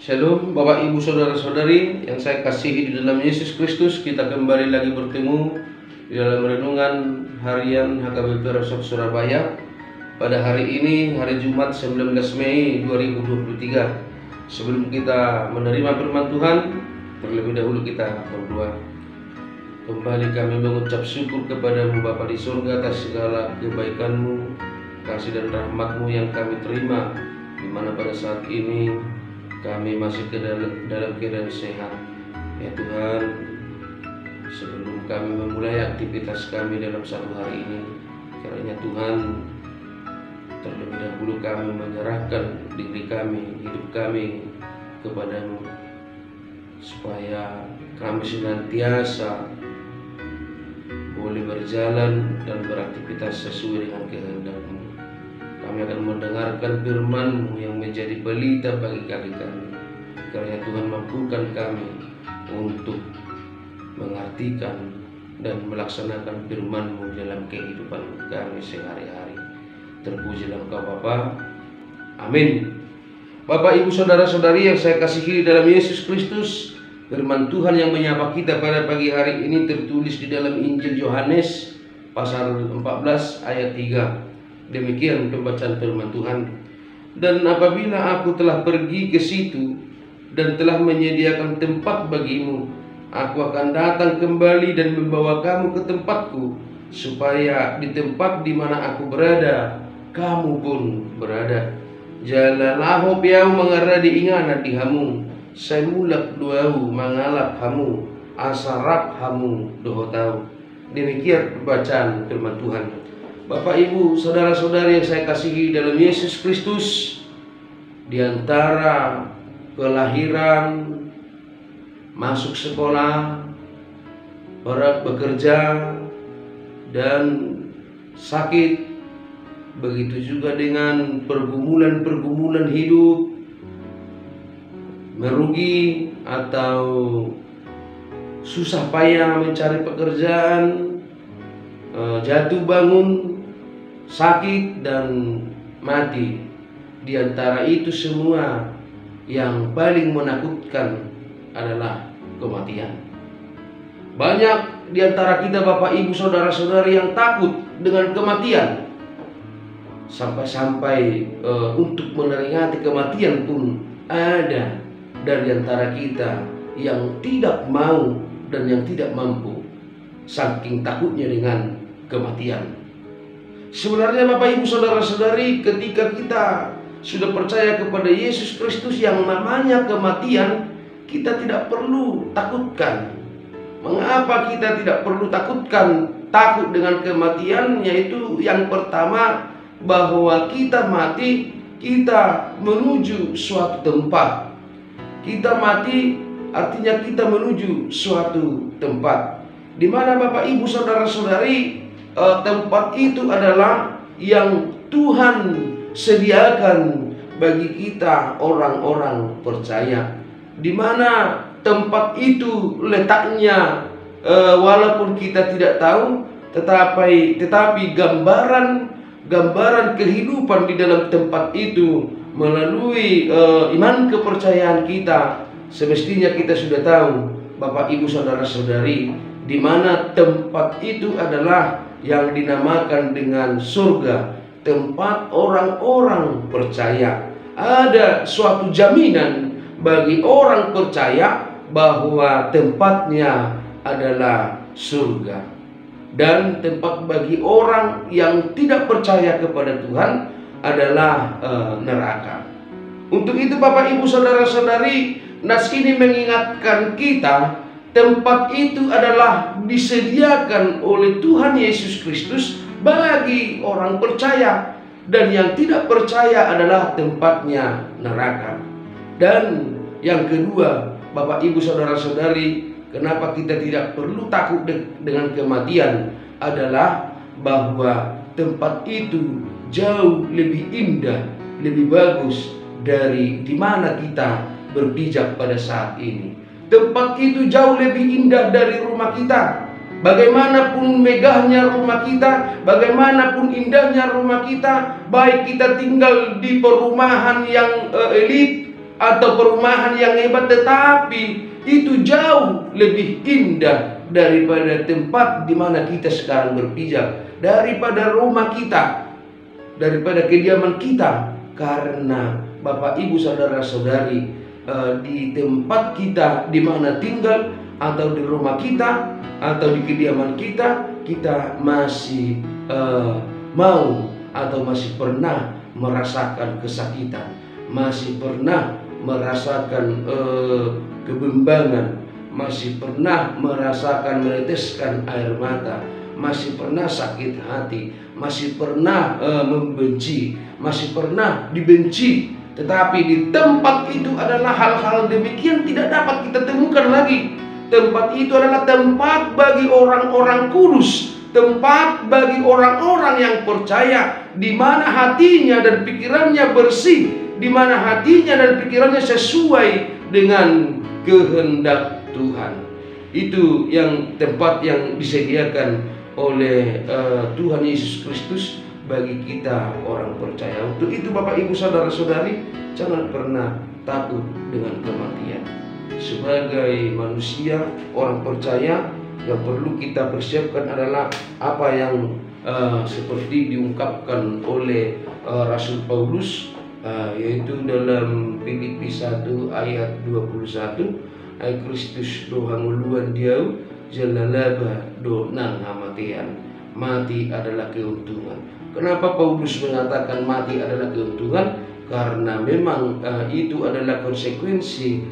Shalom Bapak Ibu Saudara-saudari yang saya kasihi di dalam Yesus Kristus. Kita kembali lagi bertemu di dalam renungan harian HKBP Resort Surabaya pada hari ini, hari Jumat 19 Mei 2023. Sebelum kita menerima firman Tuhan, terlebih dahulu kita berdoa. Kembali kami mengucap syukur kepadamu Bapa di surga atas segala kebaikanmu, kasih dan rahmatmu yang kami terima, di mana pada saat ini kami masih dalam keadaan sehat. Ya Tuhan, sebelum kami memulai aktivitas kami dalam satu hari ini, kiranya Tuhan terlebih dahulu kami menyerahkan diri kami, hidup kami kepadamu, supaya kami senantiasa boleh berjalan dan beraktivitas sesuai dengan kehendak-Mu. Kami akan mendengarkan firman-Mu yang menjadi pelita bagi kaki kami. Kiranya Tuhan mampukan kami untuk mengartikan dan melaksanakan firman-Mu dalam kehidupan kami sehari-hari. Terpujilah Engkau Bapa. Amin. Bapak, Ibu, Saudara-saudari yang saya kasihi dalam Yesus Kristus, firman Tuhan yang menyapa kita pada pagi hari ini tertulis di dalam Injil Yohanes pasal 14 ayat 3. Demikian pembacaan firman Tuhan. Dan apabila aku telah pergi ke situ dan telah menyediakan tempat bagimu, aku akan datang kembali dan membawa kamu ke tempatku, supaya di tempat di mana aku berada, kamu pun berada. Jalalah piau mengaradi ingana di hamu, saya mulak duau mangalap hamu, asarap hamu doho tahu. Demikian pembacaan firman Tuhan. Bapak, Ibu, Saudara-saudari yang saya kasihi dalam Yesus Kristus, di antara kelahiran, masuk sekolah, bekerja, dan sakit, begitu juga dengan pergumulan-pergumulan hidup, merugi atau susah payah mencari pekerjaan, jatuh bangun, sakit dan mati. Di antara itu semua, yang paling menakutkan adalah kematian. Banyak di antara kita Bapak, Ibu, Saudara-saudari yang takut dengan kematian. Sampai-sampai untuk memperingati kematian pun ada dari antara kita yang tidak mau dan yang tidak mampu, saking takutnya dengan kematian. Sebenarnya Bapak, Ibu, Saudara-saudari, ketika kita sudah percaya kepada Yesus Kristus, yang namanya kematian kita tidak perlu takutkan. Mengapa kita tidak perlu takut dengan kematian? Yaitu yang pertama, bahwa kita mati, kita menuju suatu tempat. Kita mati artinya kita menuju suatu tempat, di mana Bapak, Ibu, Saudara-saudari, tempat itu adalah yang Tuhan sediakan bagi kita orang-orang percaya. Di mana tempat itu letaknya, walaupun kita tidak tahu, tetapi gambaran kehidupan di dalam tempat itu melalui iman kepercayaan kita, semestinya kita sudah tahu Bapak, Ibu, Saudara-saudari, di mana tempat itu adalah yang dinamakan dengan surga, tempat orang-orang percaya. Ada suatu jaminan bagi orang percaya bahwa tempatnya adalah surga. Dan tempat bagi orang yang tidak percaya kepada Tuhan adalah neraka. Untuk itu Bapak, Ibu, Saudara-saudari, nas ini mengingatkan kita, tempat itu adalah disediakan oleh Tuhan Yesus Kristus bagi orang percaya, dan yang tidak percaya adalah tempatnya neraka. Dan yang kedua, Bapak, Ibu, Saudara-saudari, kenapa kita tidak perlu takut dengan kematian adalah bahwa tempat itu jauh lebih indah, lebih bagus dari di mana kita berpijak pada saat ini. Tempat itu jauh lebih indah dari rumah kita. Bagaimanapun megahnya rumah kita, bagaimanapun indahnya rumah kita, baik kita tinggal di perumahan yang elit atau perumahan yang hebat, tetapi itu jauh lebih indah daripada tempat di mana kita sekarang berpijak, daripada rumah kita, daripada kediaman kita. Karena Bapak Ibu saudara-saudari, di tempat kita di mana tinggal, atau di rumah kita, atau di kediaman kita, kita masih mau atau masih pernah merasakan kesakitan, masih pernah merasakan kebimbangan, masih pernah merasakan meneteskan air mata, masih pernah sakit hati, masih pernah membenci, masih pernah dibenci. Tetapi di tempat itu adalah hal-hal demikian tidak dapat kita temukan lagi. Tempat itu adalah tempat bagi orang-orang kudus, tempat bagi orang-orang yang percaya, di mana hatinya dan pikirannya bersih, di mana hatinya dan pikirannya sesuai dengan kehendak Tuhan. Itu yang tempat yang disediakan oleh Tuhan Yesus Kristus bagi kita orang percaya. Untuk itu Bapak Ibu saudara-saudari, jangan pernah takut dengan kematian. Sebagai manusia orang percaya, yang perlu kita persiapkan adalah apa yang seperti diungkapkan oleh Rasul Paulus, yaitu dalam Filipi 1 ayat 21, ai Kristus do hanguluan diau jalalaba do nang hamatian. Mati adalah keuntungan. Kenapa Paulus mengatakan mati adalah keuntungan? Karena memang itu adalah konsekuensi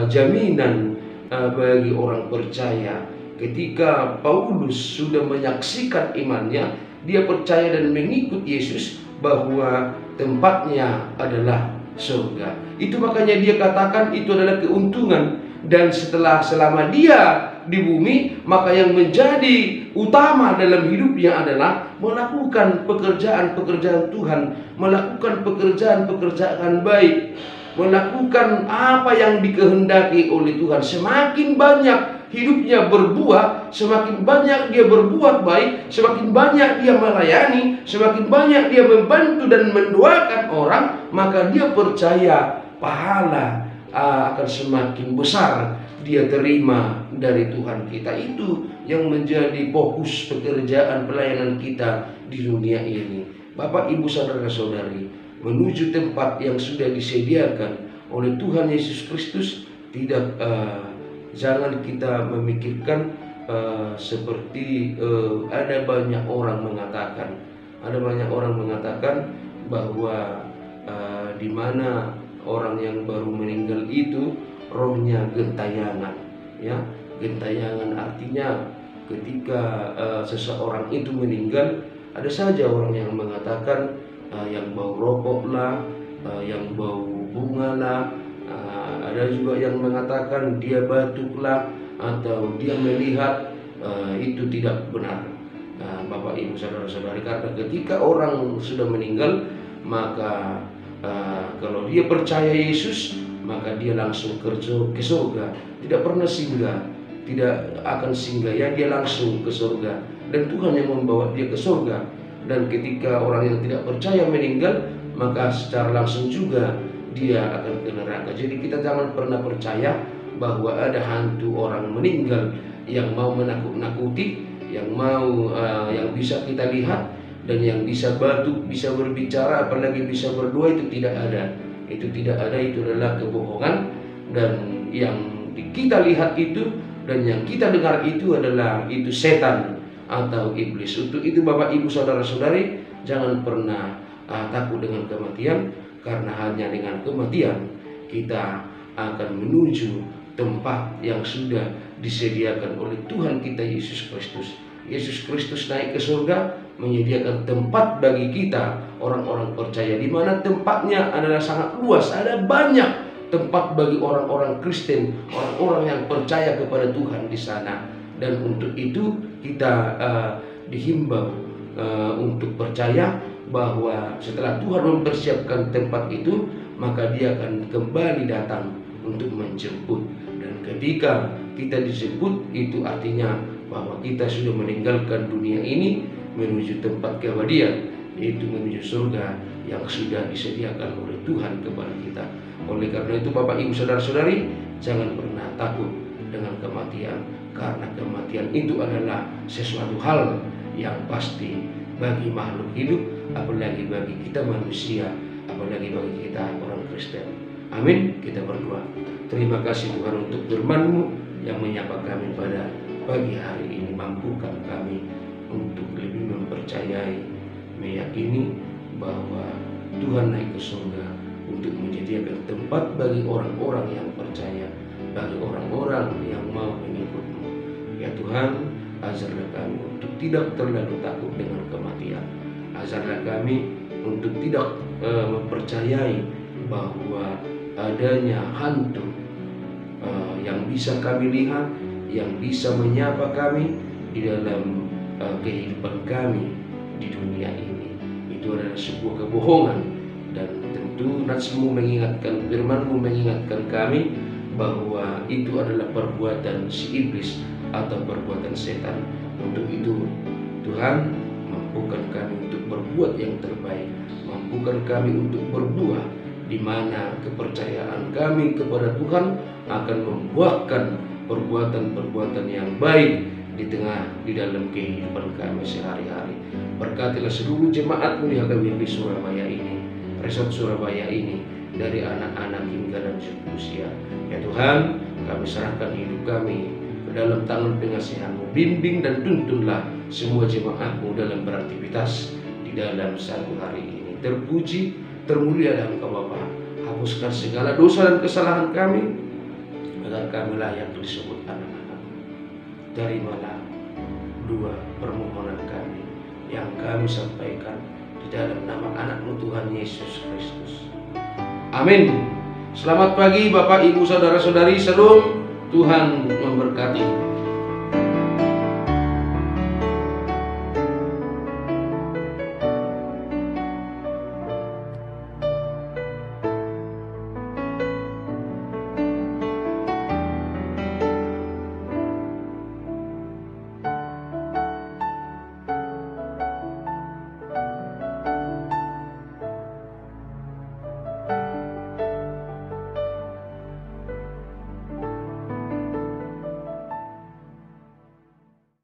jaminan bagi orang percaya. Ketika Paulus sudah menyaksikan imannya, dia percaya dan mengikut Yesus bahwa tempatnya adalah surga. Itu makanya dia katakan itu adalah keuntungan. Dan selama dia di bumi, maka yang menjadi utama dalam hidupnya adalah melakukan pekerjaan-pekerjaan Tuhan, melakukan pekerjaan-pekerjaan baik, melakukan apa yang dikehendaki oleh Tuhan. Semakin banyak hidupnya berbuah, semakin banyak dia berbuat baik, semakin banyak dia melayani, semakin banyak dia membantu dan mendoakan orang, maka dia percaya pahala akan semakin besar dia terima dari Tuhan kita. Itu yang menjadi fokus pekerjaan pelayanan kita di dunia ini. Bapak Ibu saudara-saudari, menuju tempat yang sudah disediakan oleh Tuhan Yesus Kristus, jangan kita memikirkan seperti ada banyak orang mengatakan bahwa di mana orang yang baru meninggal itu rohnya gentayangan, ya. Gentayangan artinya ketika seseorang itu meninggal, ada saja orang yang mengatakan yang bau rokok lah, yang bau bunga lah, ada juga yang mengatakan dia batuk lah, atau dia melihat. Itu tidak benar, Bapak Ibu saudara-saudari, karena ketika orang sudah meninggal, maka kalau dia percaya Yesus, maka dia langsung ke surga, tidak pernah singgah, tidak akan singgah, ya, dia langsung ke surga, dan Tuhan yang membawa dia ke surga. Dan ketika orang yang tidak percaya meninggal, maka secara langsung juga dia akan ke neraka. Jadi kita jangan pernah percaya bahwa ada hantu orang meninggal yang mau menakut-nakuti, yang bisa kita lihat, dan yang bisa batuk, bisa berbicara, apalagi bisa berdoa. Itu tidak ada. Itu tidak ada, itu adalah kebohongan. Dan yang kita lihat itu dan yang kita dengar itu adalah itu setan atau iblis. Untuk itu Bapak Ibu saudara-saudari, jangan pernah takut dengan kematian, karena hanya dengan kematian kita akan menuju tempat yang sudah disediakan oleh Tuhan kita Yesus Kristus. Yesus Kristus naik ke surga, menyediakan tempat bagi kita orang-orang percaya, di mana tempatnya adalah sangat luas. Ada banyak tempat bagi orang-orang Kristen, orang-orang yang percaya kepada Tuhan di sana. Dan untuk itu kita dihimbau untuk percaya bahwa setelah Tuhan mempersiapkan tempat itu, maka Dia akan kembali datang untuk menjemput. Dan ketika kita dijemput, itu artinya bahwa kita sudah meninggalkan dunia ini menuju tempat keabadian, yaitu menuju surga yang sudah disediakan oleh Tuhan kepada kita. Oleh karena itu Bapak Ibu Saudara-saudari, jangan pernah takut dengan kematian, karena kematian itu adalah sesuatu hal yang pasti bagi makhluk hidup, apalagi bagi kita manusia, apalagi bagi kita orang Kristen. Amin. Kita berdoa. Terima kasih Tuhan untuk firman-Mu yang menyapa kami pada pagi hari ini. Mampukan kami untuk lebih mempercayai, meyakini bahwa Tuhan naik ke surga untuk menyediakan tempat bagi orang-orang yang percaya, bagi orang-orang yang mau mengikut-Mu. Ya Tuhan, ajarlah kami untuk tidak terlalu takut dengan kematian. Ajarlah kami untuk tidak mempercayai bahwa adanya hantu yang bisa kami lihat, yang bisa menyapa kami di dalam kehidupan kami di dunia ini. Itu adalah sebuah kebohongan, dan tentu nats-Mu mengingatkan, firman-Mu mengingatkan kami bahwa itu adalah perbuatan si iblis atau perbuatan setan. Untuk itu Tuhan, mampukan kami untuk berbuat yang terbaik, mampukan kami untuk berbuah di mana kepercayaan kami kepada Tuhan akan membuahkan perbuatan-perbuatan yang baik di dalam kehidupan kami sehari-hari. Berkatilah seluruh jemaat-Mu di HKBP Surabaya ini, Resort Surabaya ini, dari anak-anak hingga lanjut usia. Ya Tuhan, kami serahkan hidup kami ke dalam tangan pengasihan-Mu. Bimbing dan tuntunlah semua jemaat-Mu dalam beraktivitas di dalam satu hari ini. Terpuji, termulialah Engkau Bapa. Hapuskan segala dosa dan kesalahan kami, agar kami layak disebut anak-anak-Mu. Terimalah dua permohonan kami yang kami sampaikan di dalam nama anak-Mu Tuhan Yesus Kristus. Amin. Selamat pagi Bapak Ibu Saudara-saudari. Shalom. Tuhan memberkati.